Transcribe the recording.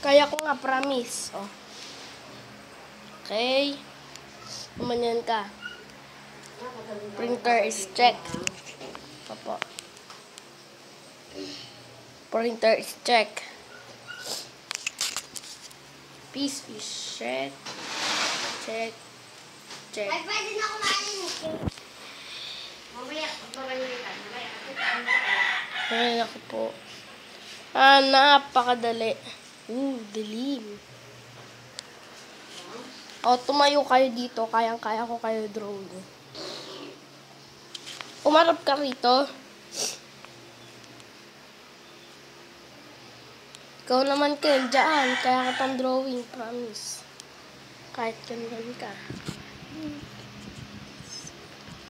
Kaya ko nga, promise. Oh. Okay. Umanyan ka. Printer is check. Opo. Printer is check. Piece is check. Check. Check. Ay, pwede na kumain. Mamaya, magbabalikan. Ay, ako po. Napakadali. Dilim. Tumayo kayo dito. Kayang-kaya ko kayo drawing. Umarap ka rito. Ikaw naman kayo dyan. Kaya ka pang drawing. Promise. Kahit ganyan ka.